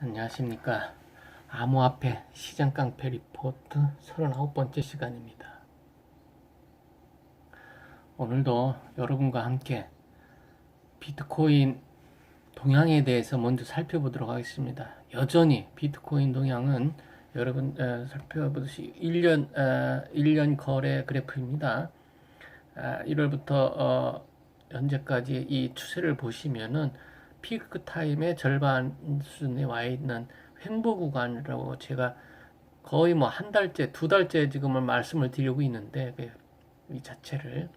안녕하십니까. 암호화폐 시장 깡패 리포트 39번째 시간입니다. 오늘도 여러분과 함께 비트코인 동향에 대해서 먼저 살펴보도록 하겠습니다. 여전히 비트코인 동향은 여러분 살펴보듯이 1년 거래 그래프입니다. 1월부터 현재까지 이 추세를 보시면은 피크 타임의 절반 수준에 와 있는 횡보 구간이라고 제가 거의 뭐 한 달째, 두 달째 지금은 말씀을 드리고 있는데 이 자체를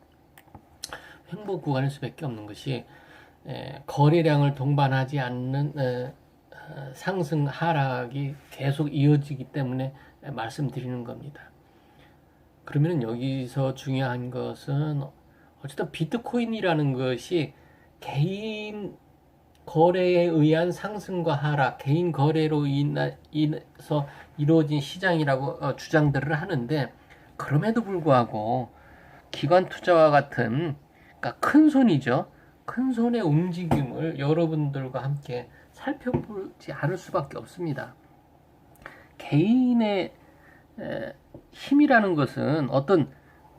횡보 구간일 수밖에 없는 것이 거래량을 동반하지 않는 상승 하락이 계속 이어지기 때문에 말씀드리는 겁니다. 그러면 여기서 중요한 것은 어쨌든 비트코인이라는 것이 개인 거래에 의한 상승과 하락, 개인 거래로 인해서 이루어진 시장이라고 주장들을 하는데, 그럼에도 불구하고 기관 투자와 같은, 그러니까 큰 손이죠. 큰 손의 움직임을 여러분들과 함께 살펴보지 않을 수밖에 없습니다. 개인의 힘이라는 것은 어떤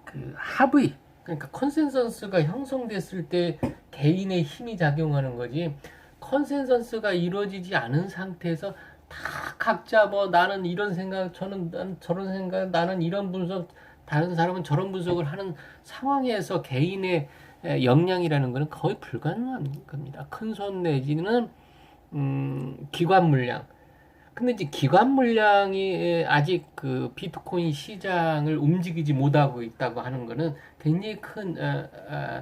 그 합의, 그러니까 컨센서스가 형성됐을 때 개인의 힘이 작용하는 거지, 컨센서스가 이루어지지 않은 상태에서 다 각자 뭐 나는 이런 생각, 난 저런 생각, 나는 이런 분석, 다른 사람은 저런 분석을 하는 상황에서 개인의 역량이라는 것은 거의 불가능한 겁니다. 큰 손 내지는 기관 물량. 근데 이제 기관 물량이 아직 그 비트코인 시장을 움직이지 못하고 있다고 하는 것은 굉장히 큰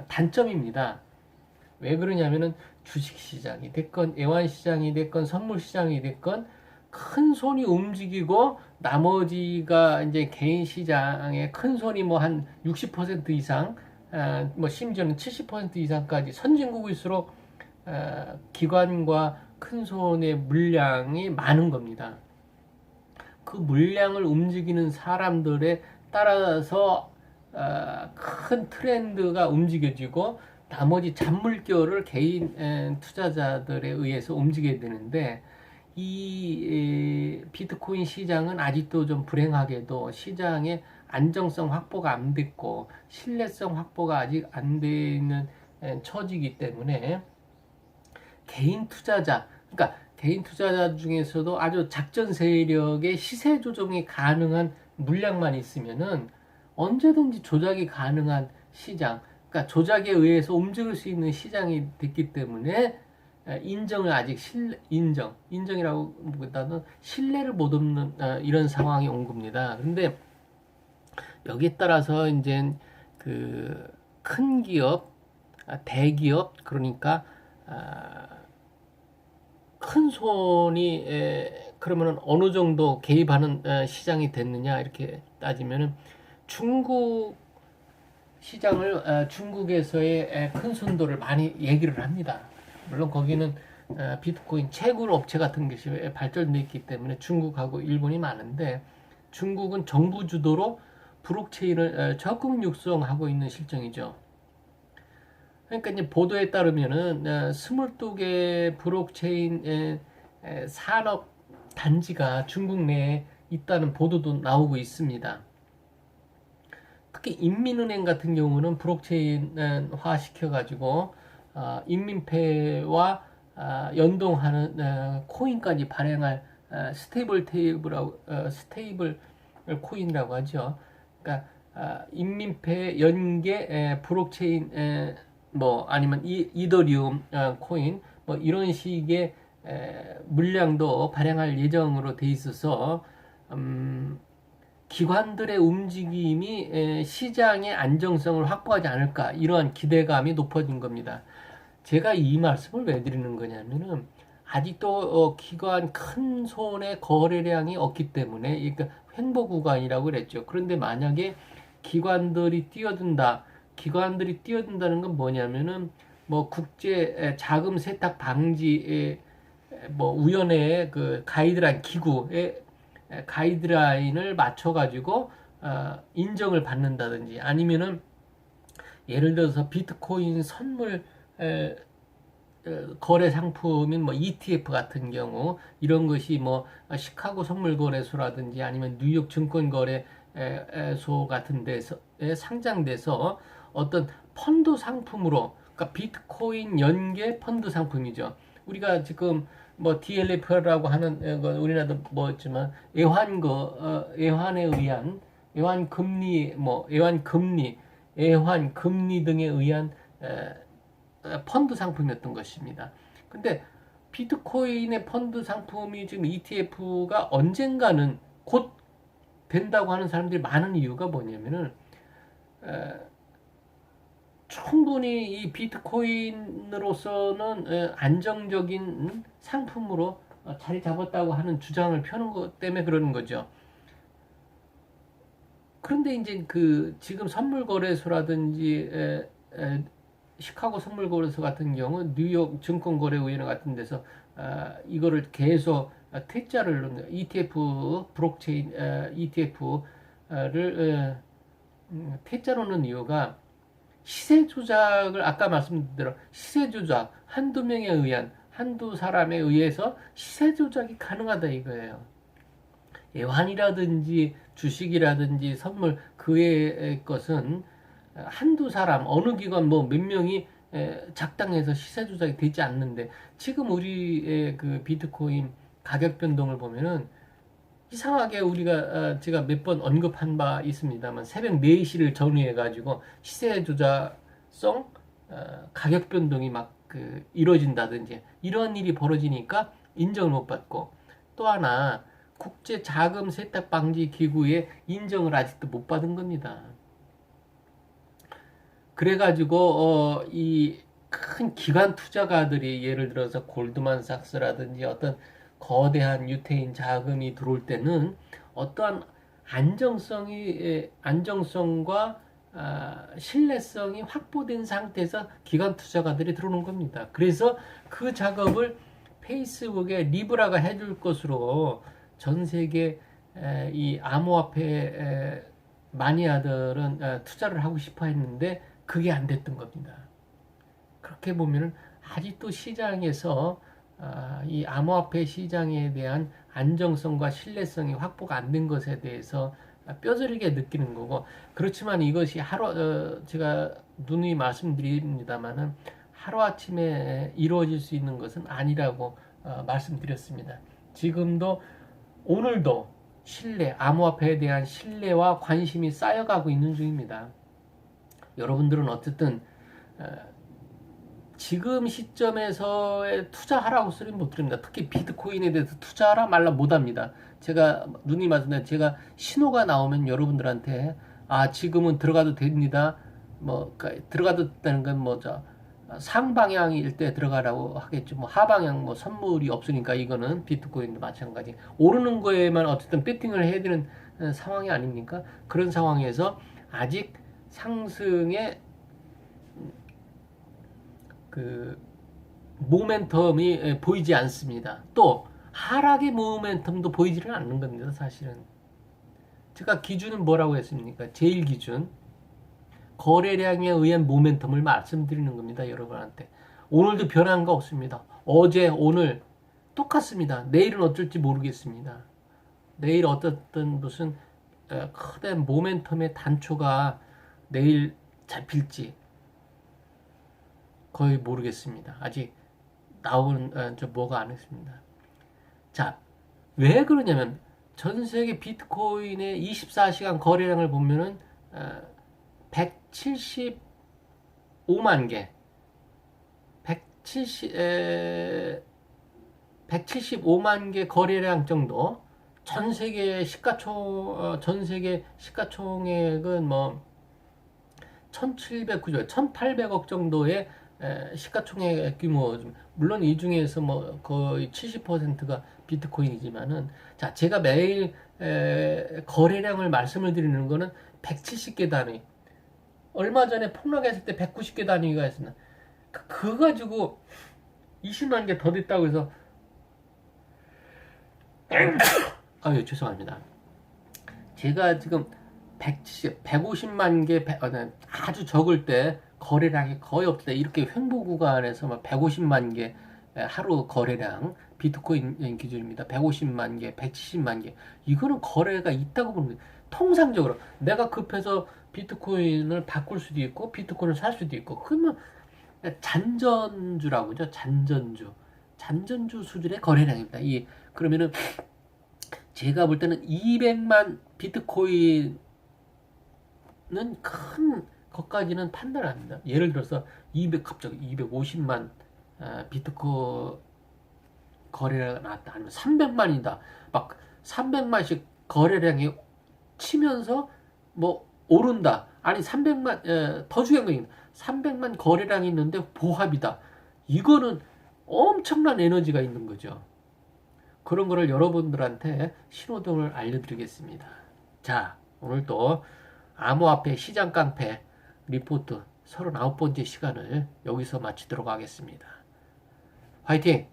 단점입니다. 왜 그러냐면은 주식 시장이 됐건 애완 시장이 됐건 선물 시장이 됐건 큰 손이 움직이고 나머지가 이제 개인 시장에 큰 손이 뭐 한 60% 이상 뭐 심지어는 70% 이상까지 선진국일수록 기관과 큰 손의 물량이 많은 겁니다. 그 물량을 움직이는 사람들에 따라서 큰 트렌드가 움직여지고 나머지 잔물결을 개인 투자자들에 의해서 움직여야 되는데, 이 비트코인 시장은 아직도 좀 불행하게도 시장의 안정성 확보가 안 됐고 신뢰성 확보가 아직 안 되는 처지이기 때문에 개인 투자자, 그러니까 개인 투자자 중에서도 아주 작전 세력의 시세 조정이 가능한 물량만 있으면은 언제든지 조작이 가능한 시장, 그러니까 조작에 의해서 움직일 수 있는 시장이 됐기 때문에 인정을 아직 인정이라고 보다는 신뢰를 못 얻는 이런 상황이 온 겁니다. 그런데 여기에 따라서 이제 그 큰 기업, 대기업, 그러니까 큰 손이 그러면 어느 정도 개입하는 시장이 됐느냐 이렇게 따지면은 중국 시장을 중국에서의 큰 손도를 많이 얘기를 합니다. 물론 거기는 비트코인 채굴 업체 같은 것이 발전돼 있기 때문에 중국하고 일본이 많은데, 중국은 정부 주도로 블록체인을 적극 육성하고 있는 실정이죠. 그러니까 이제 보도에 따르면은 22개 블록체인 산업 단지가 중국 내에 있다는 보도도 나오고 있습니다. 특히 인민은행 같은 경우는 블록체인화 시켜가지고 인민폐와 연동하는 코인까지 발행할 스테이블 코인이라고 하죠. 그러니까 인민폐 연계 블록체인 뭐 아니면 이더리움 코인 뭐 이런 식의 물량도 발행할 예정으로 돼 있어서 기관들의 움직임이 시장의 안정성을 확보하지 않을까, 이러한 기대감이 높아진 겁니다. 제가 이 말씀을 왜 드리는 거냐면은 아직도 기관 큰 손의 거래량이 없기 때문에, 그러니까 횡보 구간이라고 그랬죠. 그런데 만약에 기관들이 뛰어든다는 건 뭐냐면은 뭐 국제 자금 세탁 방지 뭐 위원회의 그 가이드라인, 기구의 가이드라인을 맞춰가지고 인정을 받는다든지, 아니면은 예를 들어서 비트코인 선물 거래 상품인 뭐 ETF 같은 경우 이런 것이 뭐 시카고 선물거래소라든지 아니면 뉴욕 증권거래소 같은 데서에 상장돼서 어떤 펀드 상품으로, 그러니까 비트코인 연계 펀드 상품이죠. 우리가 지금 뭐 DLF라고 하는 건 우리나라도 뭐였지만 애환에 의한 애환 금리 애환 금리 등에 의한 펀드 상품이었던 것입니다. 근데 비트코인의 펀드 상품이 지금 ETF가 언젠가는 곧 된다고 하는 사람들이 많은 이유가 뭐냐면은 충분히 이 비트코인으로서는 안정적인 상품으로 자리 잡았다고 하는 주장을 펴는 것 때문에 그러는 거죠. 그런데 이제 그 지금 선물 거래소라든지 시카고 선물 거래소 같은 경우 뉴욕 증권거래위원회 같은 데서 이거를 계속 퇴짜를 넣는 ETF 블록체인 ETF를 퇴짜로 넣는 이유가 시세 조작을, 아까 말씀드린 대로 시세 조작, 한두 명에 의한, 한두 사람에 의해서 시세 조작이 가능하다 이거예요. 애환이라든지 주식이라든지 선물 그 외의 것은 한두 사람, 어느 기관 뭐 몇 명이 작당해서 시세 조작이 되지 않는데, 지금 우리의 그 비트코인 가격 변동을 보면은 이상하게 우리가 제가 몇 번 언급한 바 있습니다만 새벽 4시를 전후해 가지고 시세 조작성 가격 변동이 막 이루어진다든지 이런 일이 벌어지니까 인정을 못 받고, 또 하나 국제 자금 세탁 방지 기구의 인정을 아직도 못 받은 겁니다. 그래가지고 이 큰 기관 투자가들이 예를 들어서 골드만삭스라든지 어떤 거대한 유태인 자금이 들어올 때는 어떠한 안정성과 신뢰성이 확보된 상태에서 기관 투자가들이 들어오는 겁니다. 그래서 그 작업을 페이스북에 리브라가 해줄 것으로 전 세계 이 암호화폐 마니아들은 투자를 하고 싶어 했는데 그게 안 됐던 겁니다. 그렇게 보면은 아직도 시장에서 이 암호화폐 시장에 대한 안정성과 신뢰성이 확보가 안 된 것에 대해서 뼈저리게 느끼는 거고, 그렇지만 이것이 제가 누누이 말씀드립니다만은 하루아침에 이루어질 수 있는 것은 아니라고 말씀드렸습니다. 지금도 오늘도 암호화폐에 대한 신뢰와 관심이 쌓여가고 있는 중입니다. 여러분들은 어쨌든 지금 시점에서의 투자하라고 소리는 못 드립니다. 특히 비트코인에 대해서 투자하라 말라 못합니다. 제가 누누이 말씀드린, 제가 신호가 나오면 여러분들한테 지금은 들어가도 됩니다. 들어가도 된다는 건 상방향일 때 들어가라고 하겠죠. 하방향 선물이 없으니까 이거는 비트코인도 마찬가지. 오르는 거에만 어쨌든 배팅을 해야 되는 상황이 아닙니까? 그런 상황에서 아직 상승의 모멘텀이 보이지 않습니다. 또 하락의 모멘텀도 보이지는 않는 겁니다. 사실은 제가 기준은 뭐라고 했습니까? 제일 기준 거래량에 의한 모멘텀을 말씀드리는 겁니다. 여러분한테. 오늘도 변한 거 없습니다. 어제 오늘 똑같습니다. 내일은 어쩔지 모르겠습니다. 내일 어떻든 무슨 크된 모멘텀의 단초가 내일 잡힐지 거의 모르겠습니다. 아직 나오는 뭐가 안 했습니다. 자, 왜 그러냐면 전 세계 비트코인의 24시간 거래량을 보면은 175만 개, 175만 개 거래량 정도. 전 세계 시가총액은 1,790억, 1,800억 정도의 시가총액 규모. 물론 이 중에서 거의 70%가 비트코인이지만은, 자, 제가 매일 거래량을 말씀을 드리는 거는 170개 단위. 얼마 전에 폭락했을 때 190개 단위가 있습니다. 그거 가지고 20만 개 더 됐다고 해서 죄송합니다. 제가 지금 150만 개 아주 적을 때 거래량이 거의 없다. 이렇게 횡보 구간에서 막 150만 개 하루 거래량 비트코인 기준입니다. 150만 개, 170만 개. 이거는 거래가 있다고 보는 거예요. 통상적으로 내가 급해서 비트코인을 바꿀 수도 있고 비트코인을 살 수도 있고 그러면 잔전주라고 하죠. 잔전주 수준의 거래량입니다. 그러면은 제가 볼 때는 200만 비트코인은 큰 것까지는 판단을 합니다. 예를 들어서 갑자기 250만 비트코인 거래가 나왔다. 아니면 300만이다. 막 300만씩 거래량이 치면서 뭐 오른다. 아니 300만 더 중요한 건 300만 거래량이 있는데 보합이다. 이거는 엄청난 에너지가 있는 거죠. 그런 거를 여러분들한테 신호등을 알려드리겠습니다. 자, 오늘 또 암호화폐 시장 깡패 리포트 39번째 시간을 여기서 마치도록 하겠습니다. 화이팅!